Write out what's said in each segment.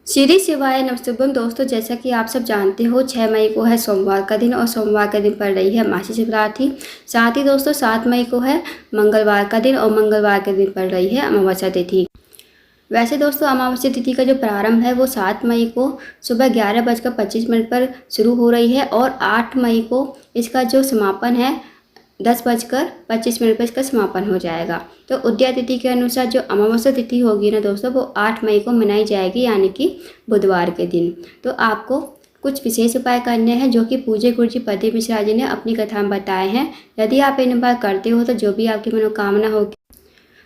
श्री शिवाय नमस्तुभ्यम दोस्तों, जैसा कि आप सब जानते हो 6 मई को है सोमवार का दिन और सोमवार के दिन पड़ रही है महाशिवरात्रि। साथ ही दोस्तों 7 मई को है मंगलवार का दिन और मंगलवार के दिन पड़ रही है अमावस्या तिथि। वैसे दोस्तों अमावस्या तिथि का जो प्रारंभ है वो 7 मई को सुबह 11:25 पर शुरू हो रही है और 8 मई को इसका जो समापन है 10:25 पर इसका समापन हो जाएगा। तो उदया तिथि के अनुसार जो अमावस्या तिथि होगी ना दोस्तों वो 8 मई को मनाई जाएगी, यानी कि बुधवार के दिन। तो आपको कुछ विशेष उपाय करने हैं जो कि पूज्य गुरुजी प्रदीप मिश्रा जी ने अपनी कथा में बताए हैं। यदि आप इन बार करते हो तो जो भी आपकी मनोकामना होगी,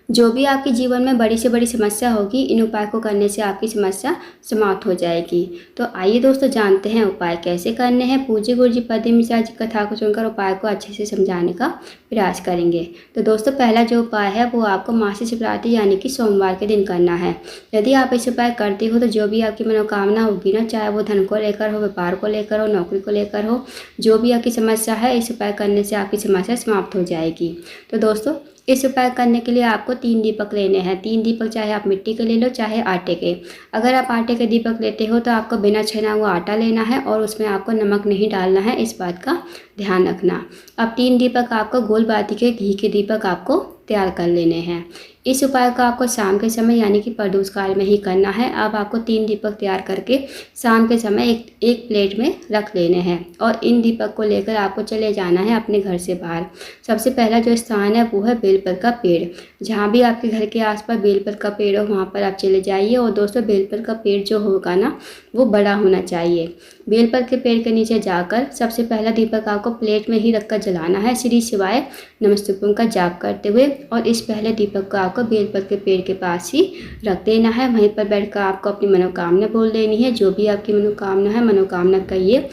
जो भी आपके जीवन में बड़ी से बड़ी समस्या होगी, इन उपाय को करने से आपकी समस्या समाप्त हो जाएगी। तो आइए दोस्तों जानते हैं उपाय कैसे करने हैं। पूज्य गुरुजी प्रदीप मिश्रा जी कथा को सुनकर उपाय को अच्छे से समझाने का प्रयास करेंगे। तो दोस्तों पहला जो उपाय है वो आपको महाशिवरात्रि यानी कि सोमवार के दिन करना है। यदि आप इस उपाय करते हो तो जो भी आपकी मनोकामना होगी ना, चाहे वो धन को लेकर हो, व्यापार को लेकर हो, नौकरी को लेकर हो, जो भी आपकी समस्या है, इस उपाय करने से आपकी समस्या समाप्त हो जाएगी। तो दोस्तों इस उपाय करने के लिए आपको 3 दीपक लेने हैं। 3 दीपक चाहे आप मिट्टी के ले लो चाहे आटे के। अगर आप आटे के दीपक लेते हो तो आपको बिना छना हुआ आटा लेना है और उसमें आपको नमक नहीं डालना है, इस बात का ध्यान रखना। अब 3 दीपक आपको गोल बाती के घी के दीपक आपको तैयार कर लेने हैं। इस उपाय को आपको शाम के समय यानी कि प्रदोष काल में ही करना है। अब आपको 3 दीपक तैयार करके शाम के समय एक प्लेट में रख लेने हैं और इन दीपक को लेकर आपको चले जाना है अपने घर से बाहर। सबसे पहला जो स्थान है वो है बेलपत्र का पेड़। जहाँ भी आपके घर के आसपास बेलपत्र का पेड़ हो वहाँ पर आप चले जाइए। और दोस्तों बेलपत्र का पेड़ जो होगा ना वो बड़ा होना चाहिए। बेलपत्र के पेड़ के नीचे जाकर सबसे पहला दीपक आपको प्लेट में ही रखकर जलाना है, श्री शिवाय नमस्तुभ्यम का जाप करते हुए। और इस पहले दीपक को आपको बेलपत्र के पेड़ के पास ही रख देना है। वहीं पर बैठकर आपको अपनी मनोकामना बोल देनी है। जो भी आपकी मनोकामना है, मनोकामना कहिए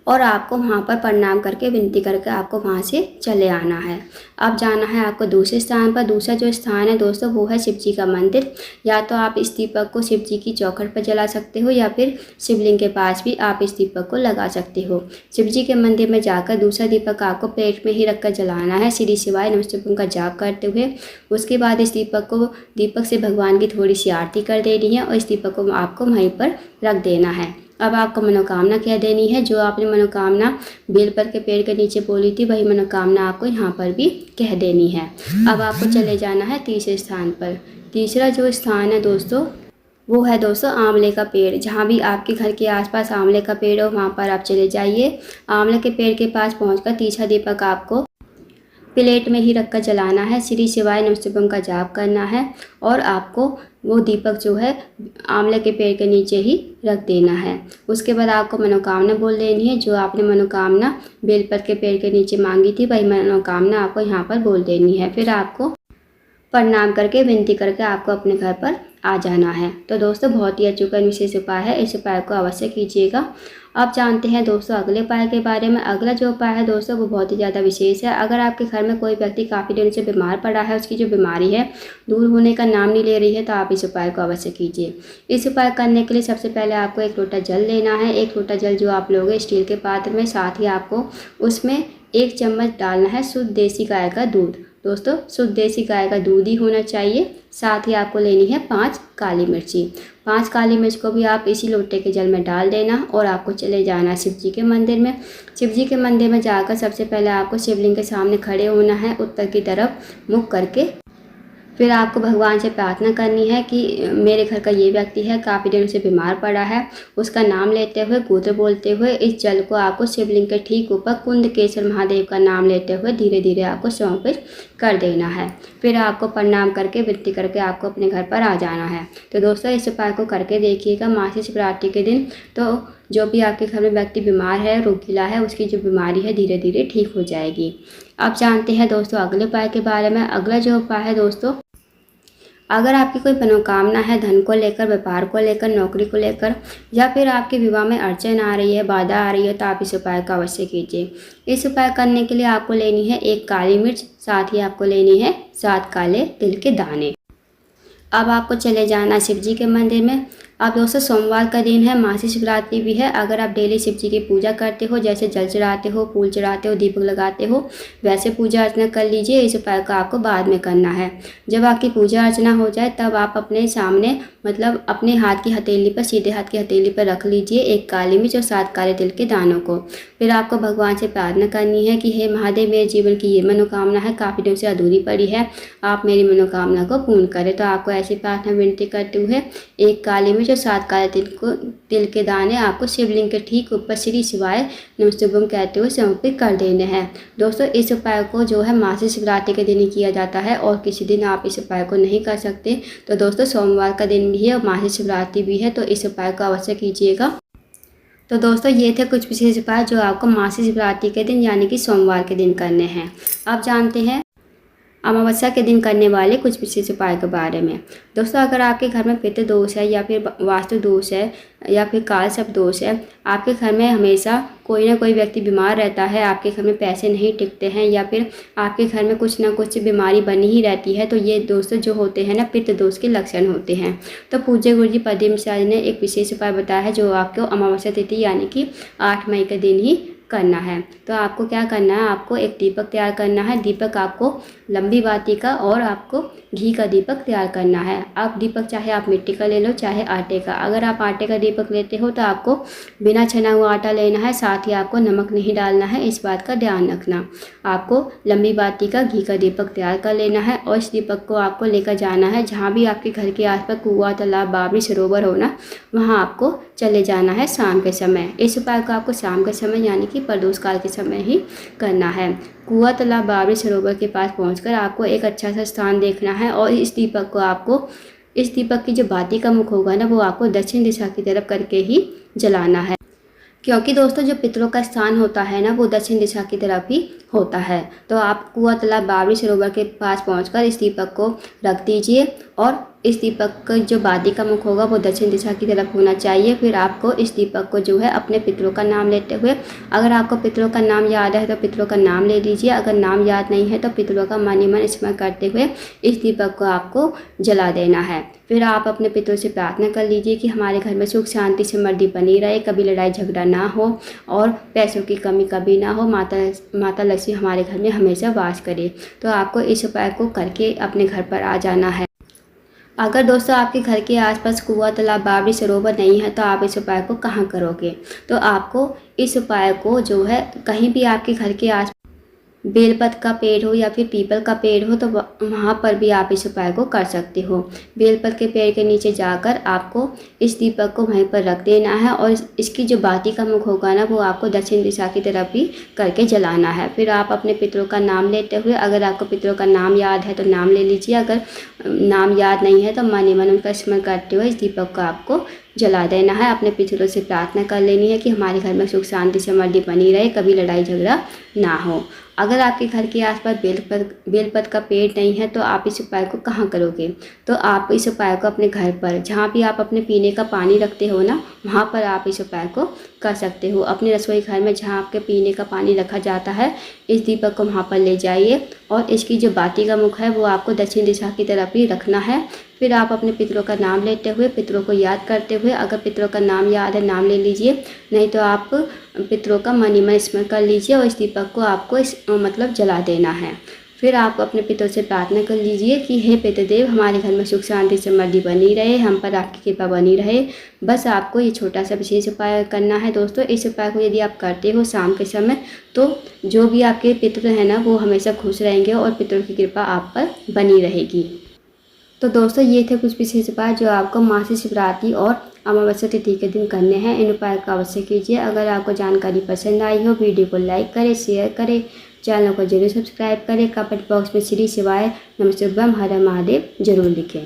और आपको वहाँ पर प्रणाम करके विनती करके आपको वहाँ से चले आना है। अब जाना है आपको दूसरे स्थान पर। दूसरा जो स्थान है दोस्तों वो है शिव जी का मंदिर। या तो आप इस दीपक को शिव जी की चौखट पर जला सकते हो या फिर शिवलिंग के पास भी आप इस दीपक को लगा सकते हो। शिव जी के मंदिर में जाकर दूसरा दीपक आपको प्लेट में ही रखकर जलाना है, श्री शिवाय नमस्तुभ्यम का जाप करते हुए। उसके बाद इस दीपक से भगवान की थोड़ी सी आरती कर देनी है और इस दीपक को आपको वहीं पर रख देना है। अब आपको मनोकामना कह देनी है। जो आपने मनोकामना बेलपत्र के पेड़ के नीचे बोली थी वही मनोकामना आपको यहाँ पर भी कह देनी है। अब आपको चले जाना है तीसरे स्थान पर। तीसरा जो स्थान है दोस्तों वो है दोस्तों आंवले का पेड़। जहाँ भी आपके घर के आसपास आंवले का पेड़ हो वहाँ पर आप चले जाइए। आंवले के पेड़ के पास पहुँचकर तीसरा दीपक आपको प्लेट में ही रखकर जलाना है, श्री शिवाय नमस्तुभ्यम का जाप करना है और आपको वो दीपक जो है आंवले के पेड़ के नीचे ही रख देना है। उसके बाद आपको मनोकामना बोल देनी है। जो आपने मनोकामना बेलपत्र के पेड़ के नीचे मांगी थी वही मनोकामना आपको यहाँ पर बोल देनी है। फिर आपको प्रणाम करके विनती करके आपको अपने घर पर आ जाना है। तो दोस्तों बहुत ही अचूक विशेष उपाय है, इस उपाय को अवश्य कीजिएगा। अब जानते हैं दोस्तों अगले उपाय के बारे में। अगला जो उपाय है दोस्तों वो बहुत ही ज़्यादा विशेष है। अगर आपके घर में कोई व्यक्ति काफ़ी दिनों से बीमार पड़ा है, उसकी जो बीमारी है दूर होने का नाम नहीं ले रही है, तो आप इस उपाय को अवश्य कीजिए। इस उपाय करने के लिए सबसे पहले आपको 1 लोटा जल लेना है। 1 लोटा जल जो आप लोगे स्टील के पात्र में, साथ ही आपको उसमें 1 चम्मच डालना है शुद्ध देसी गाय का दूध। दोस्तों शुद्ध देसी गाय का दूध ही होना चाहिए। साथ ही आपको लेनी है 5 काली मिर्ची। 5 काली मिर्च को भी आप इसी लोटे के जल में डाल देना और आपको चले जाना शिव जी के मंदिर में। शिव जी के मंदिर में जाकर सबसे पहले आपको शिवलिंग के सामने खड़े होना है उत्तर की तरफ मुख करके। फिर आपको भगवान से प्रार्थना करनी है कि मेरे घर का ये व्यक्ति है काफ़ी दिनों से बीमार पड़ा है, उसका नाम लेते हुए गोत्र बोलते हुए इस जल को आपको शिवलिंग के ठीक ऊपर कुंदकेश्वर महादेव का नाम लेते हुए धीरे धीरे आपको समर्पित कर देना है। फिर आपको प्रणाम करके विनती करके आपको अपने घर पर आ जाना है। तो दोस्तों इस उपाय को करके देखिएगा महाशिवरात्रि के दिन। तो जो भी आपके घर में व्यक्ति बीमार है, रोगीला है, उसकी जो बीमारी है धीरे धीरे ठीक हो जाएगी। अब जानते हैं दोस्तों अगले उपाय के बारे में। अगला जो उपाय है दोस्तों, अगर आपकी कोई मनोकामना है धन को लेकर, व्यापार को लेकर, नौकरी को लेकर या फिर आपके विवाह में अड़चन आ रही है, बाधा आ रही है, तो आप इस उपाय का अवश्य कीजिए। इस उपाय करने के लिए आपको लेनी है 1 काली मिर्च, साथ ही आपको लेनी है 7 काले तिल के दाने। अब आपको चले जाना शिव जी के मंदिर में। अब दोस्तों सोमवार का दिन है, महाशिवरात्रि भी है। अगर आप डेली शिव जी की पूजा करते हो, जैसे जल चढ़ाते हो, फूल चढ़ाते हो, दीपक लगाते हो, वैसे पूजा अर्चना कर लीजिए। इस उपाय को आपको बाद में करना है। जब आपकी पूजा अर्चना हो जाए तब आप अपने सामने मतलब अपने हाथ की हथेली पर, सीधे हाथ की हथेली पर रख लीजिए 1 काली मिर्च और 7 काले तिल के दानों को। फिर आपको भगवान से प्रार्थना करनी है कि हे महादेव, मेरे जीवन की ये मनोकामना है, काफ़ी दिनों से अधूरी पड़ी है, आप मेरी मनोकामना को पूर्ण करें। तो आपको ऐसी प्रार्थना विनती करते हुए 1 काली मिर्च और 7 काले तिल के दाने आपको शिवलिंग के ठीक ऊपर श्री शिवाय नमस्तुभ्यम कहते हुए समर्पित कर देने हैं। दोस्तों इस उपाय को जो है महाशिवरात्रि के दिन ही किया जाता है और किसी दिन आप इस उपाय को नहीं कर सकते। तो दोस्तों सोमवार का दिन भी है और महाशिवरात्रि भी है, तो इस उपाय को अवश्य कीजिएगा। तो दोस्तों ये थे कुछ विशेष उपाय जो आपको महाशिवरात्रि के दिन यानी कि सोमवार के दिन करने हैं। अब जानते हैं अमावस्या के दिन करने वाले कुछ विशेष उपाय के बारे में। दोस्तों अगर आपके घर में पितृ दोष है या फिर वास्तु दोष है या फिर काल सर्प दोष है, आपके घर में हमेशा कोई ना कोई व्यक्ति बीमार रहता है, आपके घर में पैसे नहीं टिकते हैं या फिर आपके घर में कुछ ना कुछ बीमारी बनी ही रहती है, तो ये दोस्तों जो होते हैं ना पितृ दोष के लक्षण होते हैं। तो पूज्य गुरुजी प्रदीप मिश्रा जी ने एक विशेष उपाय बताया है जो आपको अमावस्या तिथि यानी कि 8 मई के दिन ही करना है। तो आपको क्या करना है, आपको एक दीपक तैयार करना है। दीपक आपको लंबी बाती का और आपको घी का दीपक तैयार करना है। आप दीपक चाहे आप मिट्टी का ले लो चाहे आटे का। अगर आप आटे का दीपक लेते हो तो आपको बिना छना हुआ आटा लेना है, साथ ही आपको नमक नहीं डालना है, इस बात का ध्यान रखना। आपको लंबी बाती का घी का दीपक तैयार कर लेना है और इस दीपक को आपको लेकर जाना है जहाँ भी आपके घर के आसपास कुआं, तालाब, बावड़ी, सरोवर हो ना, वहाँ आपको चले जाना है शाम के समय। इस उपाय को आपको शाम के समय यानी कि प्रदोष काल के समय ही करना है। कुआं, तालाब, बावड़ी, सरोवर के पास पहुंचकर आपको एक अच्छा सा स्थान देखना है और इस दीपक को आपको, इस दीपक की जो बाती का मुख होगा ना, वो आपको दक्षिण दिशा की तरफ करके ही जलाना है, क्योंकि दोस्तों जो पितरों का स्थान होता है ना वो दक्षिण दिशा की तरफ ही होता है। तो आप कुआं, तालाब, बावड़ी, सरोवर के पास पहुंचकर इस दीपक को रख दीजिए और इस दीपक का जो बाती का मुख होगा वो दक्षिण दिशा की तरफ होना चाहिए। फिर आपको इस दीपक को जो है अपने पितरों का नाम लेते हुए, अगर आपको पितरों का नाम याद है तो पितरों का नाम ले लीजिए, अगर नाम याद नहीं है तो पितरों का मन ही मन स्मरण करते हुए इस दीपक को आपको जला देना है। फिर आप अपने पितरों से प्रार्थना कर लीजिए कि हमारे घर में सुख शांति समृद्धि बनी रहे, कभी लड़ाई झगड़ा ना हो और पैसों की कमी कभी ना हो, माता लक्ष्मी हमारे घर में हमेशा वास करे। तो आपको इस उपाय को करके अपने घर पर आ जाना है। अगर दोस्तों आपके घर के आसपास कुआं, तालाब, बावड़ी, सरोवर नहीं है तो आप इस उपाय को कहाँ करोगे? तो आपको इस उपाय को जो है कहीं भी आपके घर के आस बेलपत्र का पेड़ हो या फिर पीपल का पेड़ हो तो वहाँ पर भी आप इस उपाय को कर सकते हो। बेलपत्र के पेड़ के नीचे जाकर आपको इस दीपक को वहीं पर रख देना है और इसकी जो बाती का मुख होगा ना वो आपको दक्षिण दिशा की तरफ भी करके जलाना है। फिर आप अपने पितरों का नाम लेते हुए, अगर आपको पितरों का नाम याद है तो नाम ले लीजिए, अगर नाम याद नहीं है तो मन ही मन उनका स्मरण करते हुए इस दीपक को आपको जला देना है। अपने पितरों से प्रार्थना कर लेनी है कि हमारे घर में सुख शांति समृद्धि बनी रहे, कभी लड़ाई झगड़ा ना हो। अगर आपके घर के आसपास बेलपत्र का पेड़ नहीं है तो आप इस उपाय को कहाँ करोगे? तो आप इस उपाय को अपने घर पर, जहाँ भी आप अपने पीने का पानी रखते हो ना, वहाँ पर आप इस उपाय को कर सकते हो। अपने रसोई घर में जहाँ आपके पीने का पानी रखा जाता है, इस दीपक को वहाँ पर ले जाइए और इसकी जो बाती का मुख है वो आपको दक्षिण दिशा की तरफ ही रखना है। फिर आप अपने पितरों का नाम लेते हुए, पितरों को याद करते हुए, अगर पितरों का नाम याद है नाम ले लीजिए, नहीं तो आप पितरों का मन ही मन स्मरण कर लीजिए और इस दीपक को आपको मतलब जला देना है। फिर आप अपने पितरों से प्रार्थना कर लीजिए कि हे पितृदेव, हमारे घर में सुख शांति समृद्धि बनी रहे, हम पर आपकी कृपा बनी रहे। बस आपको ये छोटा सा विशेष उपाय करना है दोस्तों। इस उपाय को यदि आप करते हो शाम के समय तो जो भी आपके पितृ हैं ना वो हमेशा खुश रहेंगे और पितरों की कृपा आप पर बनी रहेगी। तो दोस्तों ये थे कुछ विशेष उपाय जो आपको महाशिवरात्रि और अमावस्या तिथि के दिन करने हैं। इन उपाय का अवश्य कीजिए। अगर आपको जानकारी पसंद आई हो, वीडियो को लाइक करें, शेयर करें, चैनल को जरूर सब्सक्राइब करें, कमेंट बॉक्स में श्री शिवाय नमस्तुभ्यम हर हर महादेव जरूर लिखें।